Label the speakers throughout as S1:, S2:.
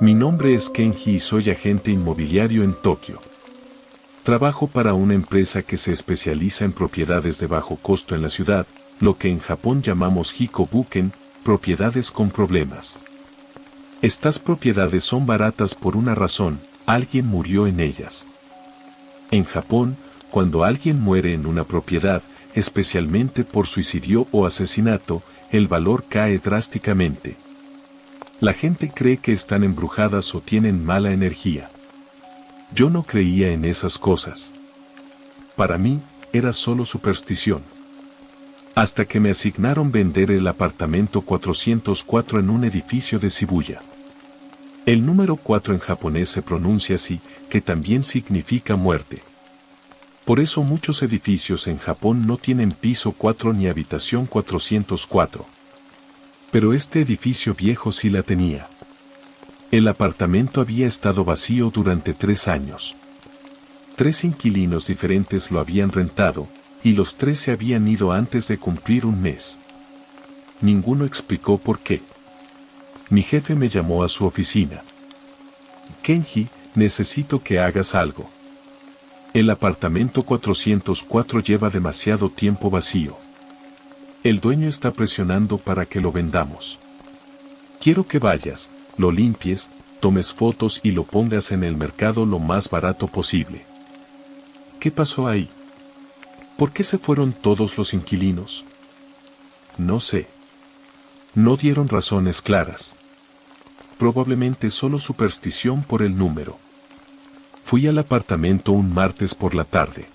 S1: Mi nombre es Kenji y soy agente inmobiliario en Tokio. Trabajo para una empresa que se especializa en propiedades de bajo costo en la ciudad, lo que en Japón llamamos hikobuken, propiedades con problemas. Estas propiedades son baratas por una razón: alguien murió en ellas. En Japón, cuando alguien muere en una propiedad, especialmente por suicidio o asesinato, el valor cae drásticamente. La gente cree que están embrujadas o tienen mala energía. Yo no creía en esas cosas. Para mí, era solo superstición. Hasta que me asignaron vender el apartamento 404 en un edificio de Shibuya. El número 4 en japonés se pronuncia así, que también significa muerte. Por eso muchos edificios en Japón no tienen piso 4 ni habitación 404. Pero este edificio viejo sí la tenía. El apartamento había estado vacío durante 3 años. 3 inquilinos diferentes lo habían rentado, y los 3 se habían ido antes de cumplir un mes. Ninguno explicó por qué. Mi jefe me llamó a su oficina. Kenji, necesito que hagas algo. El apartamento 404 lleva demasiado tiempo vacío. El dueño está presionando para que lo vendamos. Quiero que vayas, lo limpies, tomes fotos y lo pongas en el mercado lo más barato posible. ¿Qué pasó ahí? ¿Por qué se fueron todos los inquilinos? No sé. No dieron razones claras. Probablemente solo superstición por el número. Fui al apartamento un martes por la tarde.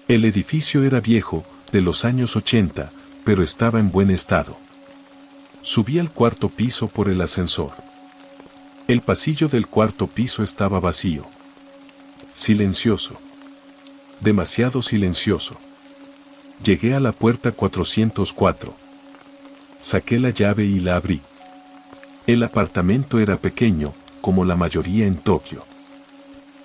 S1: El edificio era viejo, de los años 80, pero estaba en buen estado. Subí al 4º piso por el ascensor. El pasillo del 4º piso estaba vacío. Silencioso. Demasiado silencioso. Llegué a la puerta 404. Saqué la llave y la abrí. El apartamento era pequeño, como la mayoría en Tokio.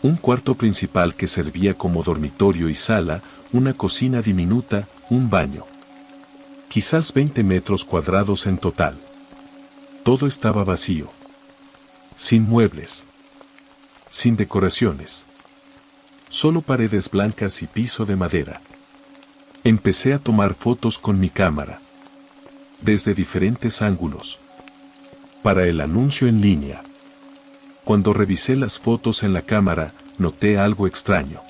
S1: Un cuarto principal que servía como dormitorio y sala, una cocina diminuta, un baño. Quizás 20 metros cuadrados en total. Todo estaba vacío. Sin muebles. Sin decoraciones. Solo paredes blancas y piso de madera. Empecé a tomar fotos con mi cámara. Desde diferentes ángulos. Para el anuncio en línea. Cuando revisé las fotos en la cámara, noté algo extraño.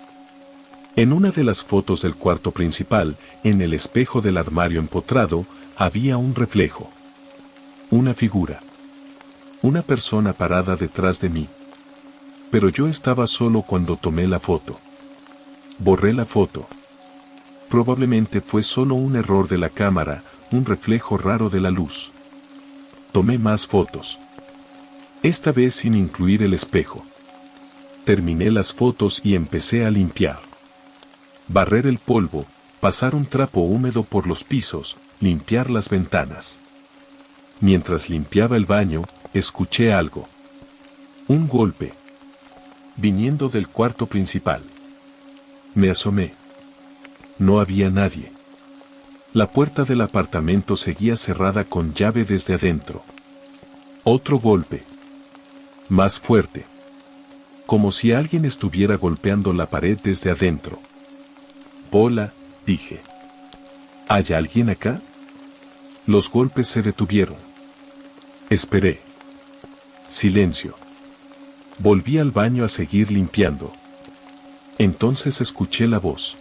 S1: En una de las fotos del cuarto principal, en el espejo del armario empotrado, había un reflejo. Una figura. Una persona parada detrás de mí. Pero yo estaba solo cuando tomé la foto. Borré la foto. Probablemente fue solo un error de la cámara, un reflejo raro de la luz. Tomé más fotos. Esta vez sin incluir el espejo. Terminé las fotos y empecé a limpiar. Barrer el polvo, pasar un trapo húmedo por los pisos, limpiar las ventanas. Mientras limpiaba el baño, escuché algo. Un golpe. Viniendo del cuarto principal. Me asomé. No había nadie. La puerta del apartamento seguía cerrada con llave desde adentro. Otro golpe. Más fuerte. Como si alguien estuviera golpeando la pared desde adentro. Hola, dije. ¿Hay alguien acá? Los golpes se detuvieron. Esperé. Silencio. Volví al baño a seguir limpiando. Entonces escuché la voz.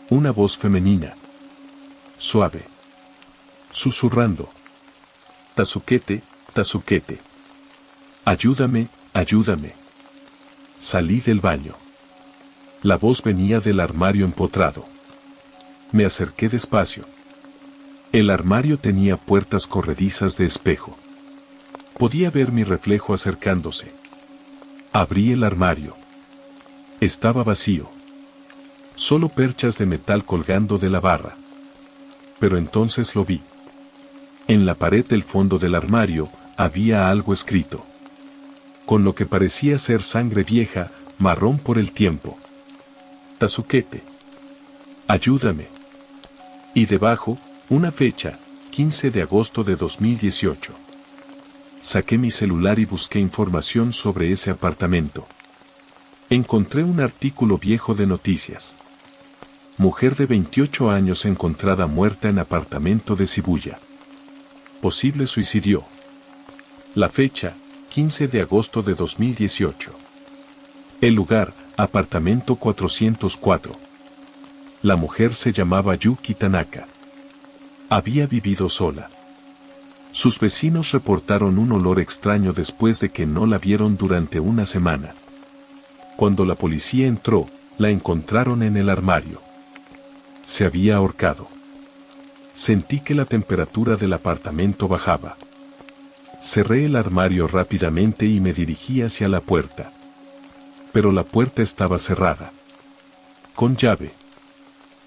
S1: Una voz femenina. Suave. Susurrando. Tazukete, Tazukete. Ayúdame, ayúdame. Salí del baño. La voz venía del armario empotrado. Me acerqué despacio. El armario tenía puertas corredizas de espejo. Podía ver mi reflejo acercándose. Abrí el armario. Estaba vacío. Solo perchas de metal colgando de la barra. Pero entonces lo vi. En la pared del fondo del armario había algo escrito. Con lo que parecía ser sangre vieja, marrón por el tiempo. Tazukete. Ayúdame. Y debajo, una fecha, 15 de agosto de 2018. Saqué mi celular y busqué información sobre ese apartamento. Encontré un artículo viejo de noticias. Mujer de 28 años encontrada muerta en apartamento de Shibuya. Posible suicidio. La fecha, 15 de agosto de 2018. El lugar, apartamento 404. La mujer se llamaba Yuki Tanaka. Había vivido sola. Sus vecinos reportaron un olor extraño después de que no la vieron durante una semana. Cuando la policía entró, la encontraron en el armario. Se había ahorcado. Sentí que la temperatura del apartamento bajaba. Cerré el armario rápidamente y me dirigí hacia la puerta. Pero la puerta estaba cerrada. Con llave.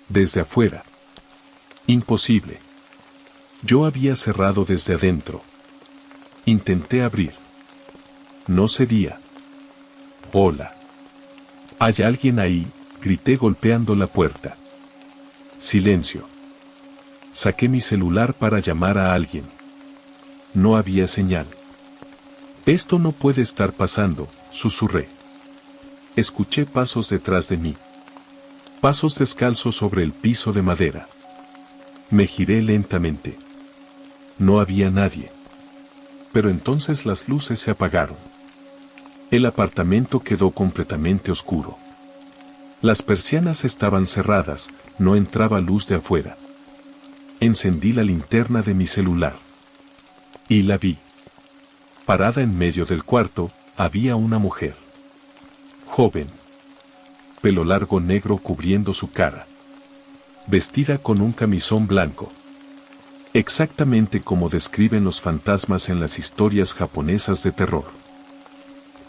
S1: Desde afuera. Imposible. Yo había cerrado desde adentro. Intenté abrir. No cedía. Hola. ¿Hay alguien ahí?, grité golpeando la puerta. Silencio. Saqué mi celular para llamar a alguien. No había señal. Esto no puede estar pasando, susurré. Escuché pasos detrás de mí. Pasos descalzos sobre el piso de madera. Me giré lentamente. No había nadie. Pero entonces las luces se apagaron. El apartamento quedó completamente oscuro. Las persianas estaban cerradas, no entraba luz de afuera. Encendí la linterna de mi celular. Y la vi. Parada en medio del cuarto, había una mujer. Joven. Pelo largo negro cubriendo su cara. Vestida con un camisón blanco. Exactamente como describen los fantasmas en las historias japonesas de terror.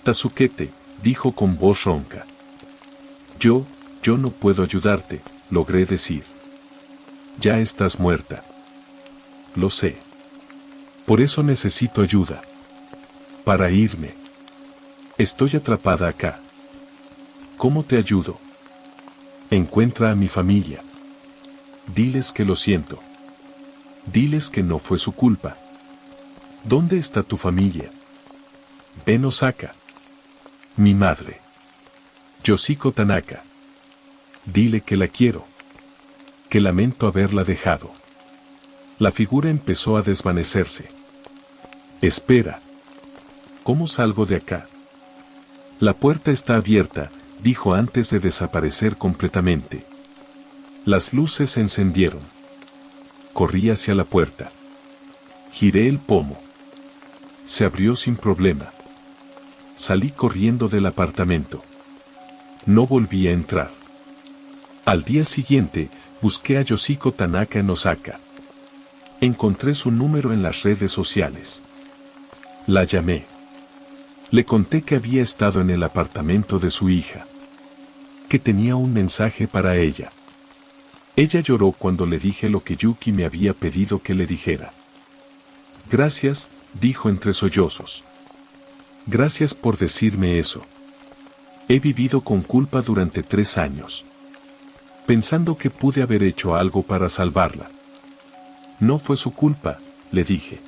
S1: Tasukete, dijo con voz ronca. Yo no puedo ayudarte, logré decir. Ya estás muerta. Lo sé. Por eso necesito ayuda. Para irme. Estoy atrapada acá. ¿Cómo te ayudo? Encuentra a mi familia. Diles que lo siento. Diles que no fue su culpa. ¿Dónde está tu familia? En Osaka. Mi madre. Yoshiko Tanaka. Dile que la quiero. Que lamento haberla dejado. La figura empezó a desvanecerse. Espera. ¿Cómo salgo de acá? La puerta está abierta, dijo antes de desaparecer completamente. Las luces se encendieron. Corrí hacia la puerta. Giré el pomo. Se abrió sin problema. Salí corriendo del apartamento. No volví a entrar. Al día siguiente, busqué a Yoshiko Tanaka en Osaka. Encontré su número en las redes sociales. La llamé. Le conté que había estado en el apartamento de su hija. Que tenía un mensaje para ella. Ella lloró cuando le dije lo que Yuki me había pedido que le dijera. Gracias, dijo entre sollozos. Gracias por decirme eso. He vivido con culpa durante 3 años. Pensando que pude haber hecho algo para salvarla. No fue su culpa, le dije.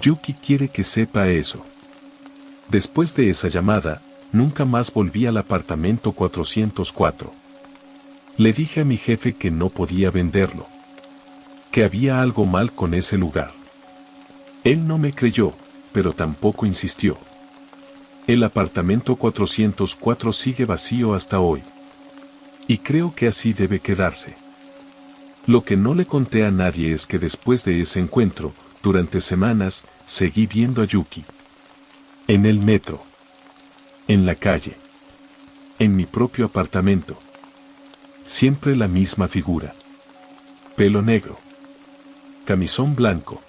S1: Yuki quiere que sepa eso. Después de esa llamada, nunca más volví al apartamento 404. Le dije a mi jefe que no podía venderlo. Que había algo mal con ese lugar. Él no me creyó, pero tampoco insistió. El apartamento 404 sigue vacío hasta hoy. Y creo que así debe quedarse. Lo que no le conté a nadie es que después de ese encuentro, durante semanas, seguí viendo a Yuki. En el metro. En la calle. En mi propio apartamento. Siempre la misma figura. Pelo negro. Camisón blanco.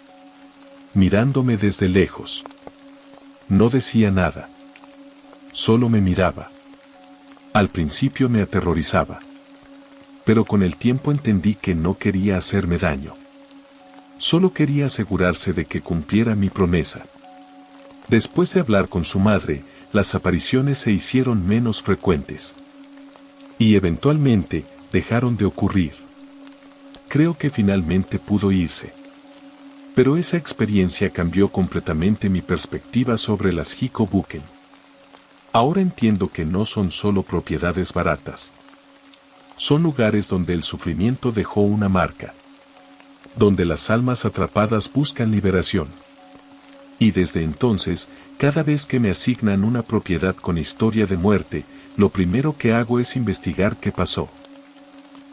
S1: Mirándome desde lejos. No decía nada. Solo me miraba. Al principio me aterrorizaba. Pero con el tiempo entendí que no quería hacerme daño. Solo quería asegurarse de que cumpliera mi promesa. Después de hablar con su madre, las apariciones se hicieron menos frecuentes. Y eventualmente, dejaron de ocurrir. creo que finalmente pudo irse. Pero esa experiencia cambió completamente mi perspectiva sobre las Hikobuken. Ahora entiendo que no son solo propiedades baratas. Son lugares donde el sufrimiento dejó una marca. Donde las almas atrapadas buscan liberación. Y desde entonces, cada vez que me asignan una propiedad con historia de muerte, lo primero que hago es investigar qué pasó.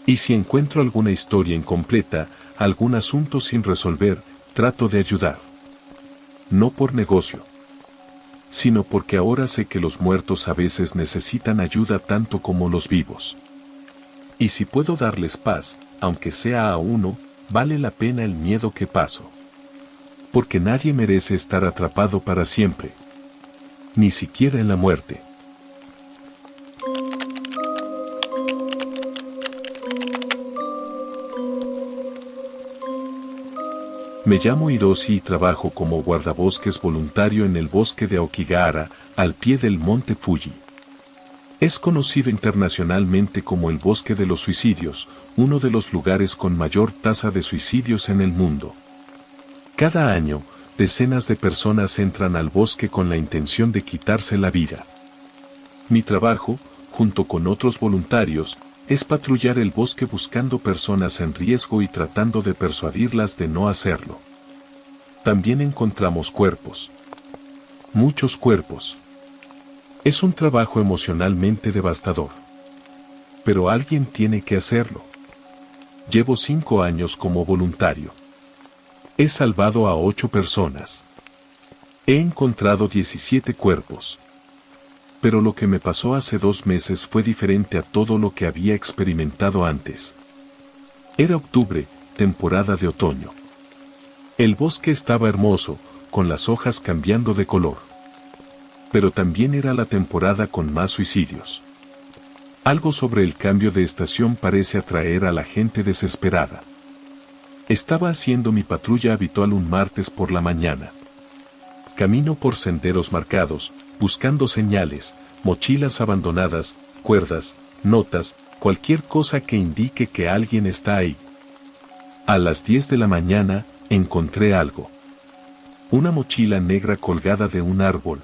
S1: Y si encuentro alguna historia incompleta, algún asunto sin resolver, trato de ayudar. No por negocio, sino porque ahora sé que los muertos a veces necesitan ayuda tanto como los vivos. Y si puedo darles paz, aunque sea a uno, vale la pena el miedo que paso. Porque nadie merece estar atrapado para siempre. Ni siquiera en la muerte. Me llamo Hiroshi y trabajo como guardabosques voluntario en el bosque de Aokigahara, al pie del monte Fuji. Es conocido internacionalmente como el bosque de los suicidios, uno de los lugares con mayor tasa de suicidios en el mundo. Cada año, decenas de personas entran al bosque con la intención de quitarse la vida. Mi trabajo, junto con otros voluntarios, es patrullar el bosque buscando personas en riesgo y tratando de persuadirlas de no hacerlo. También encontramos cuerpos. Muchos cuerpos. Es un trabajo emocionalmente devastador. Pero alguien tiene que hacerlo. Llevo 5 años como voluntario. He salvado a 8 personas. He encontrado 17 cuerpos. Pero lo que me pasó hace 2 meses fue diferente a todo lo que había experimentado antes. Era octubre, temporada de otoño. El bosque estaba hermoso, con las hojas cambiando de color. Pero también era la temporada con más suicidios. Algo sobre el cambio de estación parece atraer a la gente desesperada. Estaba haciendo mi patrulla habitual un martes por la mañana. Camino por senderos marcados, buscando señales, mochilas abandonadas, cuerdas, notas, cualquier cosa que indique que alguien está ahí. A las 10 de la mañana, encontré algo. Una mochila negra colgada de un árbol.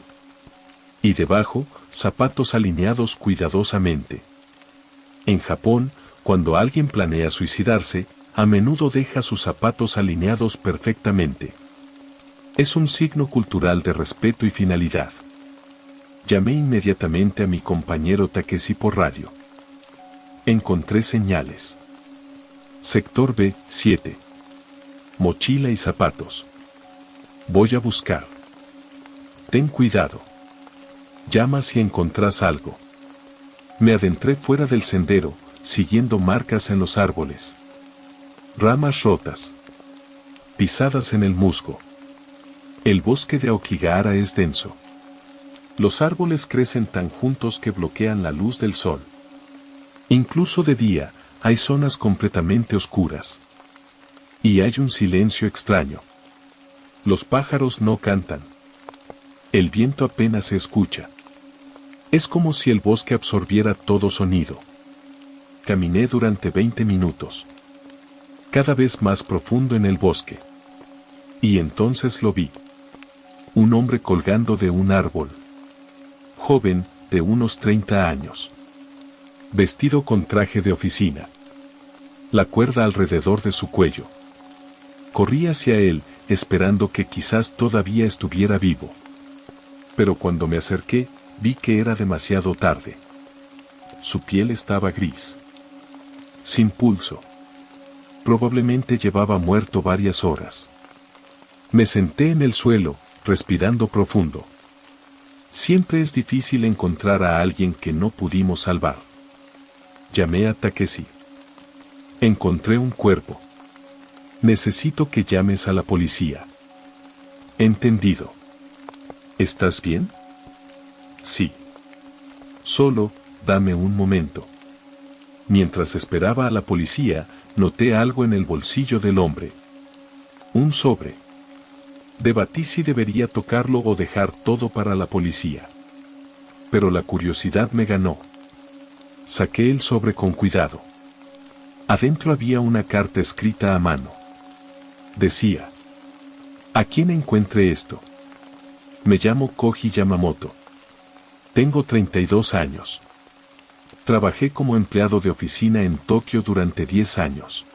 S1: Y debajo, zapatos alineados cuidadosamente. En Japón, cuando alguien planea suicidarse, a menudo deja sus zapatos alineados perfectamente. Es un signo cultural de respeto y finalidad. Llamé inmediatamente a mi compañero Takeshi por radio. Encontré señales. Sector B, 7. Mochila y zapatos. Voy a buscar. Ten cuidado. Llama si encontrás algo. Me adentré fuera del sendero, siguiendo marcas en los árboles. Ramas rotas. Pisadas en el musgo. El bosque de Aokigahara es denso. Los árboles crecen tan juntos que bloquean la luz del sol. Incluso de día, hay zonas completamente oscuras. Y hay un silencio extraño. Los pájaros no cantan. El viento apenas se escucha. Es como si el bosque absorbiera todo sonido. Caminé durante 20 minutos. Cada vez más profundo en el bosque. Y entonces lo vi. Un hombre colgando de un árbol. Joven, de unos 30 años. Vestido con traje de oficina. La cuerda alrededor de su cuello. Corrí hacia él, esperando que quizás todavía estuviera vivo. Pero cuando me acerqué, vi que era demasiado tarde. Su piel estaba gris. Sin pulso. Probablemente llevaba muerto varias horas. Me senté en el suelo, respirando profundo. Siempre es difícil encontrar a alguien que no pudimos salvar. Llamé a Takeshi. Encontré un cuerpo. Necesito que llames a la policía. Entendido. ¿Estás bien? Sí. Solo, dame un momento. Mientras esperaba a la policía, noté algo en el bolsillo del hombre. Un sobre. Debatí si debería tocarlo o dejar todo para la policía. Pero la curiosidad me ganó. Saqué el sobre con cuidado. Adentro había una carta escrita a mano. Decía: ¿a quién encuentre esto? Me llamo Koji Yamamoto. Tengo 32 años. Trabajé como empleado de oficina en Tokio durante 10 años.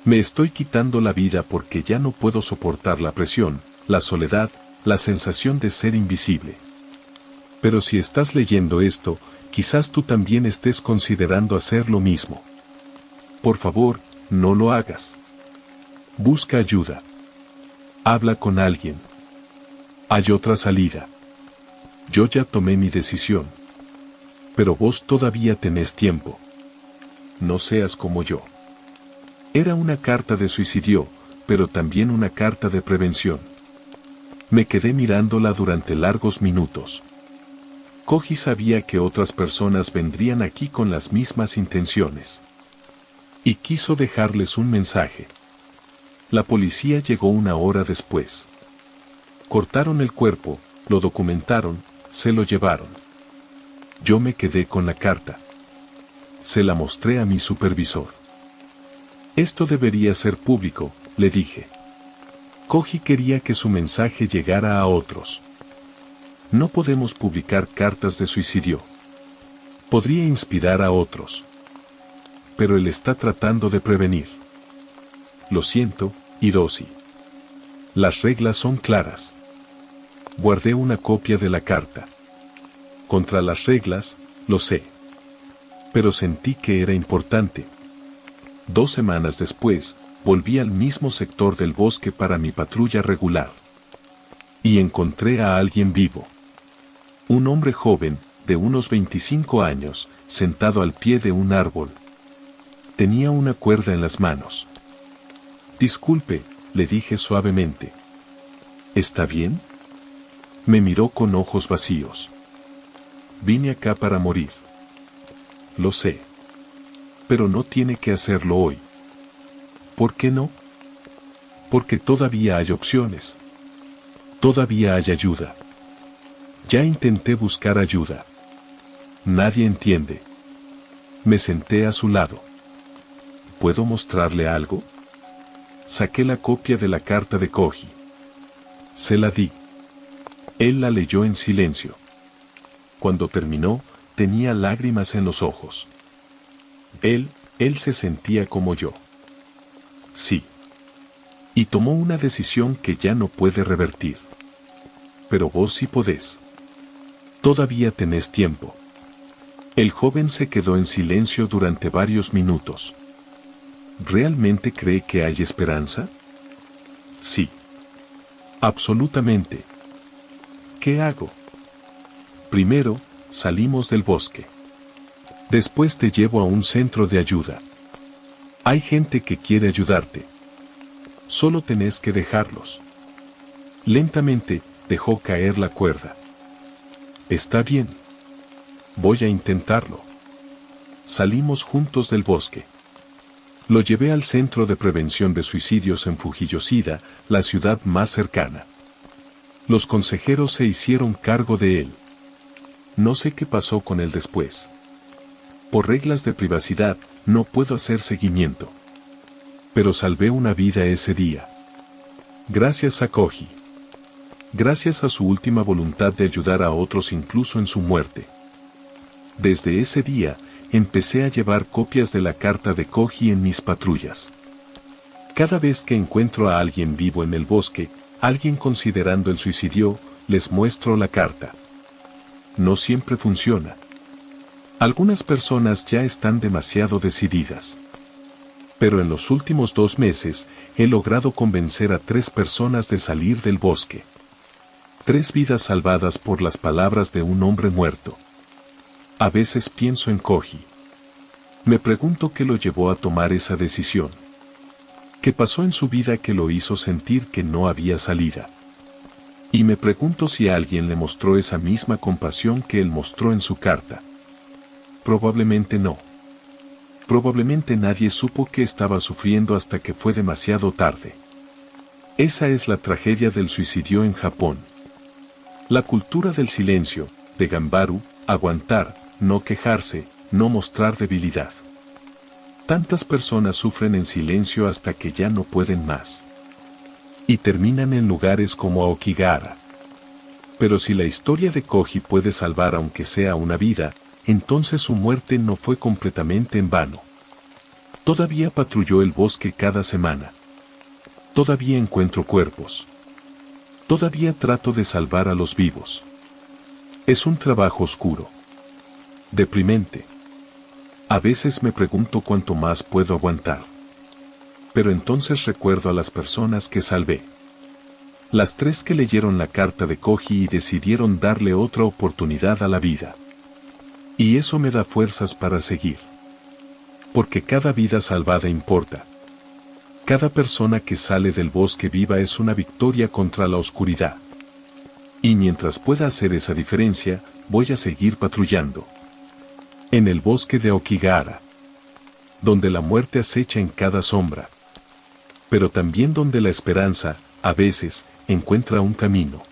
S1: Me estoy quitando la vida porque ya no puedo soportar la presión, la soledad, la sensación de ser invisible. Pero si estás leyendo esto, quizás tú también estés considerando hacer lo mismo. Por favor, no lo hagas. Busca ayuda. Habla con alguien. Hay otra salida. Yo ya tomé mi decisión. Pero vos todavía tenés tiempo. No seas como yo. Era una carta de suicidio, pero también una carta de prevención. Me quedé mirándola durante largos minutos. Koji sabía que otras personas vendrían aquí con las mismas intenciones. Y quiso dejarles un mensaje. La policía llegó 1 hora después. Cortaron el cuerpo, lo documentaron, se lo llevaron. Yo me quedé con la carta. Se la mostré a mi supervisor. Esto debería ser público, le dije. Koji quería que su mensaje llegara a otros. No podemos publicar cartas de suicidio. Podría inspirar a otros. Pero él está tratando de prevenir. Lo siento, Hiroshi. Las reglas son claras. Guardé una copia de la carta. Contra las reglas, lo sé. Pero sentí que era importante. 2 semanas después, volví al mismo sector del bosque para mi patrulla regular. Y encontré a alguien vivo. Un hombre joven, de unos 25 años, sentado al pie de un árbol. Tenía una cuerda en las manos. Disculpe, le dije suavemente. ¿Está bien? Me miró con ojos vacíos. Vine acá para morir. Lo sé. Pero no tiene que hacerlo hoy. ¿Por qué no? Porque todavía hay opciones. Todavía hay ayuda. Ya intenté buscar ayuda. Nadie entiende. Me senté a su lado. ¿Puedo mostrarle algo? Saqué la copia de la carta de Koji. Se la di. Él la leyó en silencio. Cuando terminó, tenía lágrimas en los ojos. Él se sentía como yo. Sí. Y tomó una decisión que ya no puede revertir. Pero vos sí podés. Todavía tenés tiempo. El joven se quedó en silencio durante varios minutos. ¿Realmente cree que hay esperanza? Sí. Absolutamente. ¿Qué hago? Primero, salimos del bosque. Después te llevo a un centro de ayuda. Hay gente que quiere ayudarte. Solo tenés que dejarlos. Lentamente, dejó caer la cuerda. Está bien. Voy a intentarlo. Salimos juntos del bosque. Lo llevé al Centro de Prevención de Suicidios en Fujiyoshida, la ciudad más cercana. Los consejeros se hicieron cargo de él. No sé qué pasó con él después. Por reglas de privacidad, no puedo hacer seguimiento. Pero salvé una vida ese día. Gracias a Koji. Gracias a su última voluntad de ayudar a otros incluso en su muerte. Desde ese día, empecé a llevar copias de la carta de Koji en mis patrullas. Cada vez que encuentro a alguien vivo en el bosque, alguien considerando el suicidio, les muestro la carta. No siempre funciona. Algunas personas ya están demasiado decididas. Pero en los últimos 2 meses, he logrado convencer a 3 personas de salir del bosque. 3 vidas salvadas por las palabras de un hombre muerto. A veces pienso en Koji. Me pregunto qué lo llevó a tomar esa decisión. ¿Qué pasó en su vida que lo hizo sentir que no había salida? Y me pregunto si alguien le mostró esa misma compasión que él mostró en su carta. Probablemente no. Probablemente nadie supo que estaba sufriendo hasta que fue demasiado tarde. Esa es la tragedia del suicidio en Japón. La cultura del silencio, de Ganbaru, aguantar, no quejarse, no mostrar debilidad. Tantas personas sufren en silencio hasta que ya no pueden más. Y terminan en lugares como Aokigahara. Pero si la historia de Koji puede salvar aunque sea una vida, entonces su muerte no fue completamente en vano. Todavía patrulló el bosque cada semana. Todavía encuentro cuerpos. Todavía trato de salvar a los vivos. Es un trabajo oscuro. Deprimente. A veces me pregunto cuánto más puedo aguantar. Pero entonces recuerdo a las personas que salvé. Las 3 que leyeron la carta de Koji y decidieron darle otra oportunidad a la vida. Y eso me da fuerzas para seguir. Porque cada vida salvada importa. Cada persona que sale del bosque viva es una victoria contra la oscuridad. Y mientras pueda hacer esa diferencia, voy a seguir patrullando. En el bosque de Aokigahara. Donde la muerte acecha en cada sombra. Pero también donde la esperanza, a veces, encuentra un camino.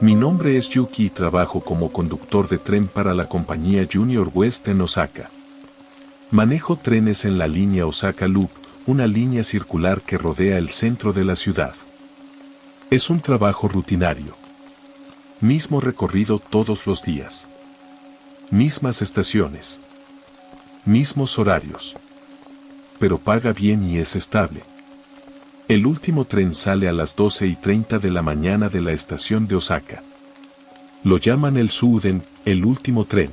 S1: Mi nombre es Yuki y trabajo como conductor de tren para la compañía Junior West en Osaka. Manejo trenes en la línea Osaka Loop, una línea circular que rodea el centro de la ciudad. Es un trabajo rutinario. Mismo recorrido todos los días. Mismas estaciones. Mismos horarios. Pero paga bien y es estable. El último tren sale a las 12:30 de la mañana de la estación de Osaka. Lo llaman el Suden, el último tren.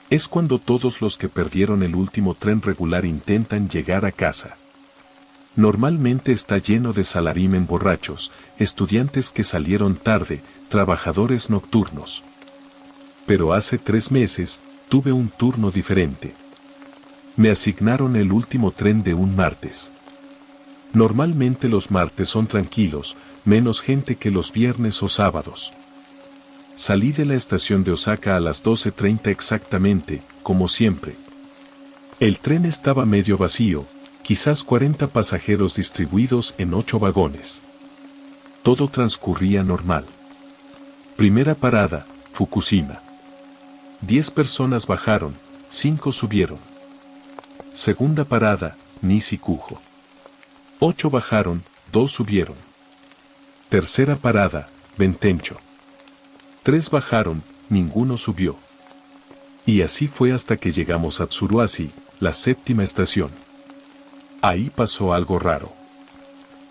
S1: Es cuando todos los que perdieron el último tren regular intentan llegar a casa. Normalmente está lleno de salarimen borrachos, estudiantes que salieron tarde, trabajadores nocturnos. Pero hace 3 meses, tuve un turno diferente. Me asignaron el último tren de un martes. Normalmente los martes son tranquilos, menos gente que los viernes o sábados. Salí de la estación de Osaka a las 12:30 exactamente, como siempre. El tren estaba medio vacío, quizás 40 pasajeros distribuidos en 8 vagones. Todo transcurría normal. Primera parada, Fukushima. 10 personas bajaron, 5 subieron. Segunda parada, Nishikujo. 8 bajaron, 2 subieron. Tercera parada, Bentencho. 3 bajaron, ninguno subió. Y así fue hasta que llegamos a Tsuruashi, la 7ª estación. Ahí pasó algo raro.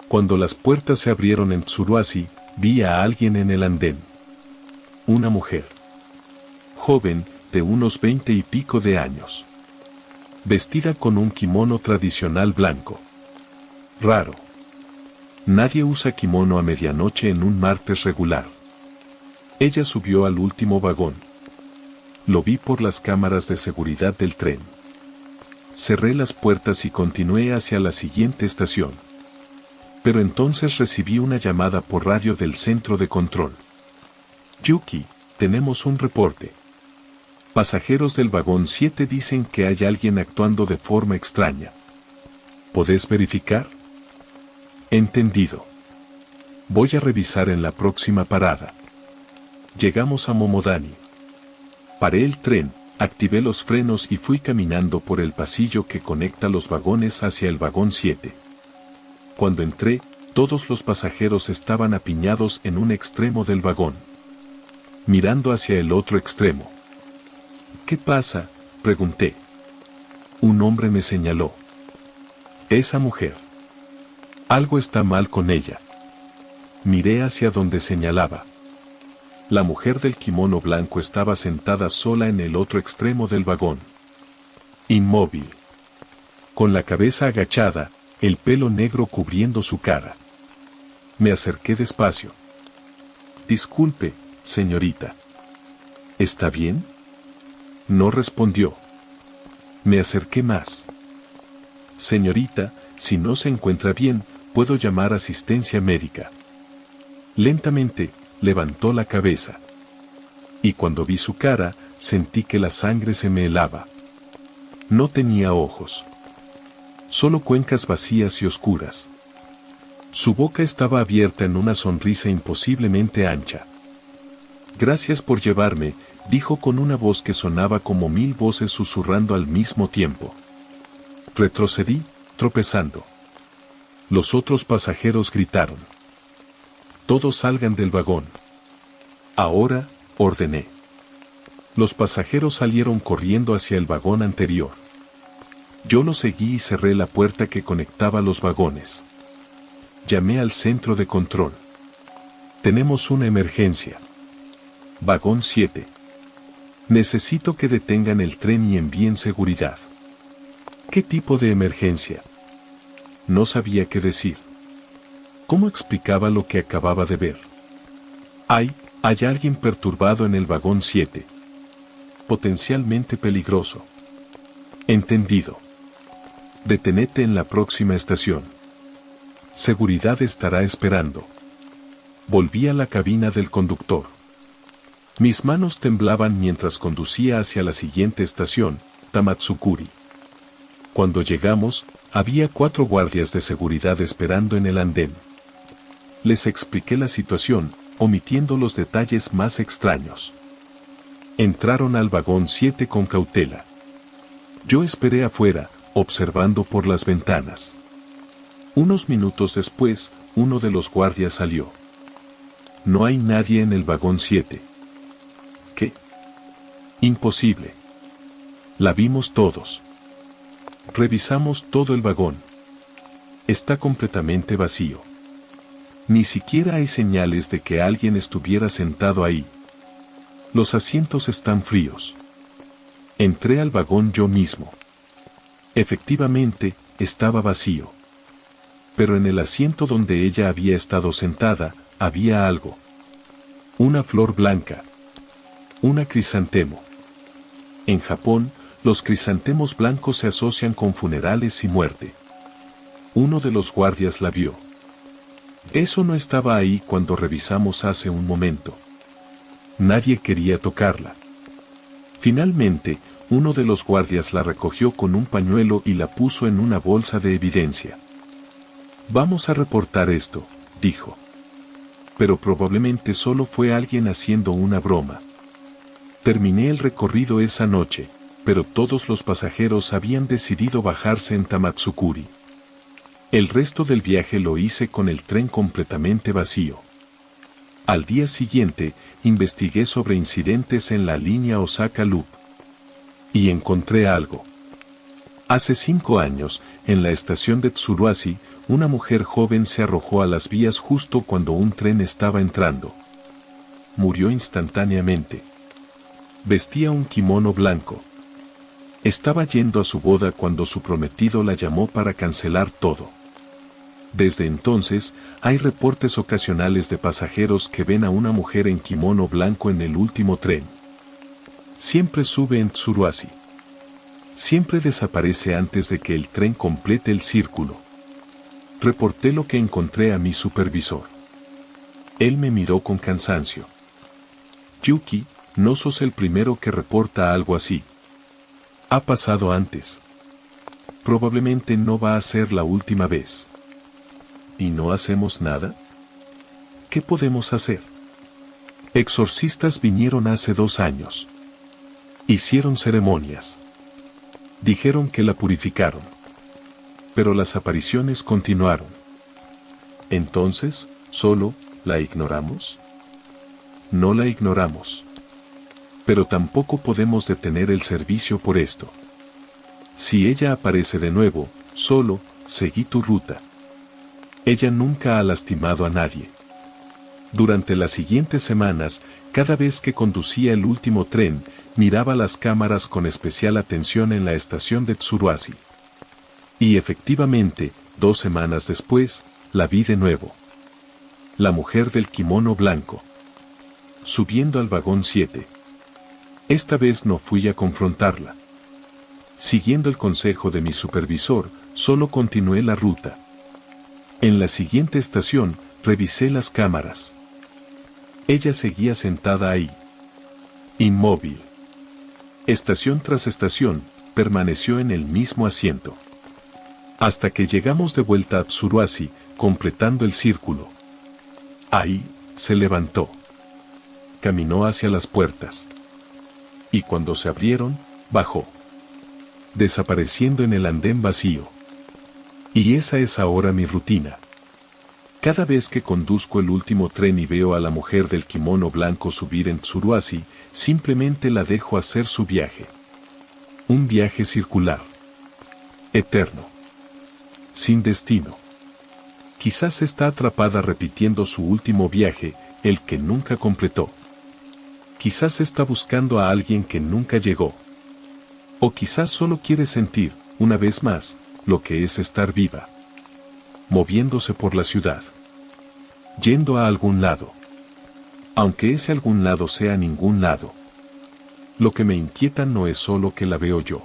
S1: Cuando las puertas se abrieron en Tsuruashi, vi a alguien en el andén. Una mujer. Joven, de unos 20 y pico de años. Vestida con un kimono tradicional blanco. Raro. Nadie usa kimono a medianoche en un martes regular. Ella subió al último vagón. Lo vi por las cámaras de seguridad del tren. Cerré las puertas y continué hacia la siguiente estación. Pero entonces recibí una llamada por radio del centro de control. Yuki, tenemos un reporte. Pasajeros del vagón 7 dicen que hay alguien actuando de forma extraña. ¿Podés verificar? Entendido. Voy a revisar en la próxima parada. Llegamos a Momodani. Paré el tren, activé los frenos y fui caminando por el pasillo que conecta los vagones hacia el vagón 7. Cuando entré, todos los pasajeros estaban apiñados en un extremo del vagón. Mirando hacia el otro extremo. ¿Qué pasa?, pregunté. Un hombre me señaló. Esa mujer. Algo está mal con ella. Miré hacia donde señalaba. La mujer del kimono blanco estaba sentada sola en el otro extremo del vagón. Inmóvil. Con la cabeza agachada, el pelo negro cubriendo su cara. Me acerqué despacio. Disculpe, señorita. ¿Está bien? No respondió. Me acerqué más. Señorita, si no se encuentra bien, puedo llamar asistencia médica. Lentamente, levantó la cabeza. Y cuando vi su cara, sentí que la sangre se me helaba. No tenía ojos. Solo cuencas vacías y oscuras. Su boca estaba abierta en una sonrisa imposiblemente ancha. «Gracias por llevarme», dijo con una voz que sonaba como 1000 voces susurrando al mismo tiempo. Retrocedí, tropezando. Los otros pasajeros gritaron. «Todos salgan del vagón». «Ahora», ordené. Los pasajeros salieron corriendo hacia el vagón anterior. Yo lo seguí y cerré la puerta que conectaba los vagones. Llamé al centro de control. «Tenemos una emergencia. Vagón 7. Necesito que detengan el tren y envíen seguridad». ¿Qué tipo de emergencia? No sabía qué decir. ¿Cómo explicaba lo que acababa de ver? Hay alguien perturbado en el vagón 7. Potencialmente peligroso. Entendido. Detenete en la próxima estación. Seguridad estará esperando. Volví a la cabina del conductor. Mis manos temblaban mientras conducía hacia la siguiente estación, Tamatsukuri. Cuando llegamos, había 4 guardias de seguridad esperando en el andén. Les expliqué la situación, omitiendo los detalles más extraños. Entraron al vagón 7 con cautela. Yo esperé afuera, observando por las ventanas. Unos minutos después, uno de los guardias salió. «No hay nadie en el vagón 7». «¿Qué?» «Imposible. La vimos todos. Revisamos todo el vagón. Está completamente vacío. Ni siquiera hay señales de que alguien estuviera sentado ahí. Los asientos están fríos». Entré al vagón yo mismo. Efectivamente, estaba vacío. Pero en el asiento donde ella había estado sentada, había algo. Una flor blanca. Una crisantemo. En Japón, los crisantemos blancos se asocian con funerales y muerte. Uno de los guardias la vio. Eso no estaba ahí cuando revisamos hace un momento. Nadie quería tocarla. Finalmente, uno de los guardias la recogió con un pañuelo y la puso en una bolsa de evidencia. «Vamos a reportar esto», dijo. Pero probablemente solo fue alguien haciendo una broma. Terminé el recorrido esa noche, pero todos los pasajeros habían decidido bajarse en Tamatsukuri. El resto del viaje lo hice con el tren completamente vacío. Al día siguiente, investigué sobre incidentes en la línea Osaka Loop. Y encontré algo. Hace 5 años, en la estación de Tsuruasi, una mujer joven se arrojó a las vías justo cuando un tren estaba entrando. Murió instantáneamente. Vestía un kimono blanco. Estaba yendo a su boda cuando su prometido la llamó para cancelar todo. Desde entonces, hay reportes ocasionales de pasajeros que ven a una mujer en kimono blanco en el último tren. Siempre sube en Tsuruasi. Siempre desaparece antes de que el tren complete el círculo. Reporté lo que encontré a mi supervisor. Él me miró con cansancio. «Yuki, no sos el primero que reporta algo así. Ha pasado antes. Probablemente no va a ser la última vez». ¿Y no hacemos nada? ¿Qué podemos hacer? Exorcistas vinieron hace 2 años. Hicieron ceremonias. Dijeron que la purificaron. Pero las apariciones continuaron. Entonces, ¿solo la ignoramos? No la ignoramos. Pero tampoco podemos detener el servicio por esto. Si ella aparece de nuevo, solo, seguí tu ruta. Ella nunca ha lastimado a nadie. Durante las siguientes semanas, cada vez que conducía el último tren, miraba las cámaras con especial atención en la estación de Tsuruasi. Y efectivamente, 2 semanas después, la vi de nuevo. La mujer del kimono blanco. Subiendo al vagón 7. Esta vez no fui a confrontarla. Siguiendo el consejo de mi supervisor, solo continué la ruta. En la siguiente estación, revisé las cámaras. Ella seguía sentada ahí. Inmóvil. Estación tras estación, permaneció en el mismo asiento. Hasta que llegamos de vuelta a Tsuruasi, completando el círculo. Ahí, se levantó. Caminó hacia las puertas. Y cuando se abrieron, bajó, desapareciendo en el andén vacío. Y esa es ahora mi rutina. Cada vez que conduzco el último tren y veo a la mujer del kimono blanco subir en Tsuruasi, simplemente la dejo hacer su viaje. Un viaje circular. Eterno. Sin destino. Quizás está atrapada repitiendo su último viaje, el que nunca completó. Quizás está buscando a alguien que nunca llegó. O quizás solo quiere sentir, una vez más, lo que es estar viva. Moviéndose por la ciudad. Yendo a algún lado. Aunque ese algún lado sea ningún lado. Lo que me inquieta no es solo que la veo yo.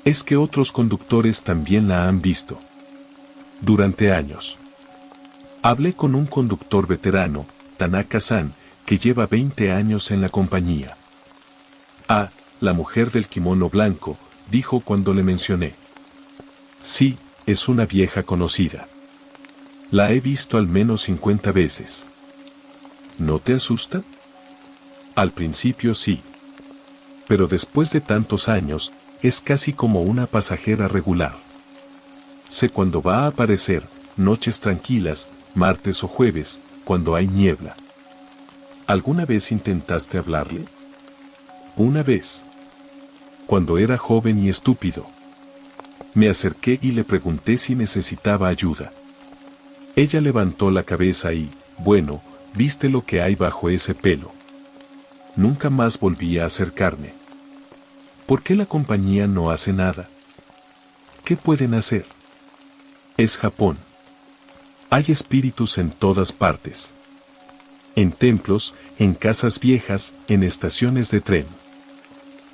S1: Es que otros conductores también la han visto. Durante años. Hablé con un conductor veterano, Tanaka-san, que lleva 20 años en la compañía. Ah, la mujer del kimono blanco, dijo cuando le mencioné. Sí, es una vieja conocida. La he visto al menos 50 veces. ¿No te asusta? Al principio sí. Pero después de tantos años, es casi como una pasajera regular. Sé cuándo va a aparecer, noches tranquilas, martes o jueves, cuando hay niebla. ¿Alguna vez intentaste hablarle? Una vez. Cuando era joven y estúpido. Me acerqué y le pregunté si necesitaba ayuda. Ella levantó la cabeza y, bueno, ¿viste lo que hay bajo ese pelo? Nunca más volví a acercarme. ¿Por qué la compañía no hace nada? ¿Qué pueden hacer? Es Japón. Hay espíritus en todas partes. En templos, en casas viejas, en estaciones de tren.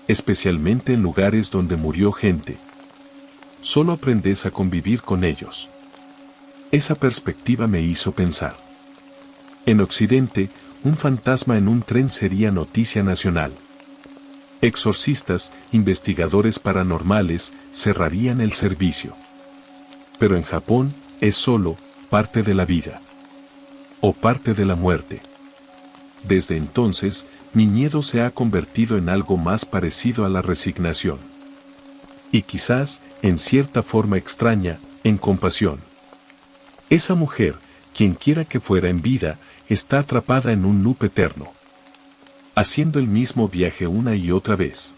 S1: Especialmente en lugares donde murió gente. Solo aprendes a convivir con ellos. Esa perspectiva me hizo pensar. En Occidente, un fantasma en un tren sería noticia nacional. Exorcistas, investigadores paranormales, cerrarían el servicio. Pero en Japón, es solo parte de la vida. O parte de la muerte. Desde entonces, mi miedo se ha convertido en algo más parecido a la resignación. Y quizás, en cierta forma extraña, en compasión. Esa mujer, quien quiera que fuera en vida, está atrapada en un loop eterno. Haciendo el mismo viaje una y otra vez.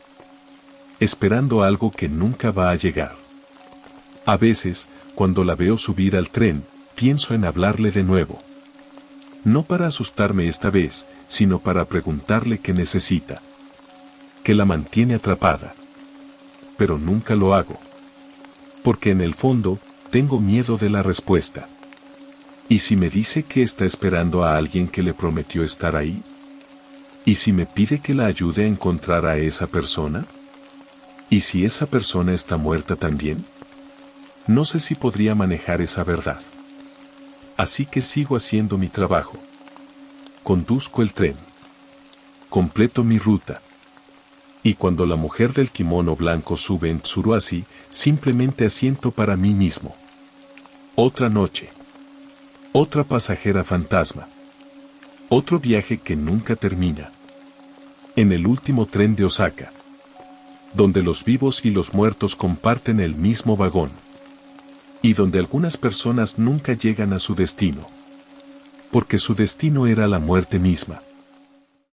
S1: Esperando algo que nunca va a llegar. A veces, cuando la veo subir al tren, pienso en hablarle de nuevo. No para asustarme esta vez, sino para preguntarle qué necesita. Que la mantiene atrapada. Pero nunca lo hago. Porque en el fondo, tengo miedo de la respuesta. ¿Y si me dice que está esperando a alguien que le prometió estar ahí? ¿Y si me pide que la ayude a encontrar a esa persona? ¿Y si esa persona está muerta también? No sé si podría manejar esa verdad. Así que sigo haciendo mi trabajo. Conduzco el tren. Completo mi ruta. Y cuando la mujer del kimono blanco sube en Tsuruasi, simplemente asiento para mí mismo. Otra noche. Otra pasajera fantasma. Otro viaje que nunca termina. En el último tren de Osaka. Donde los vivos y los muertos comparten el mismo vagón. Y donde algunas personas nunca llegan a su destino. Porque su destino era la muerte misma.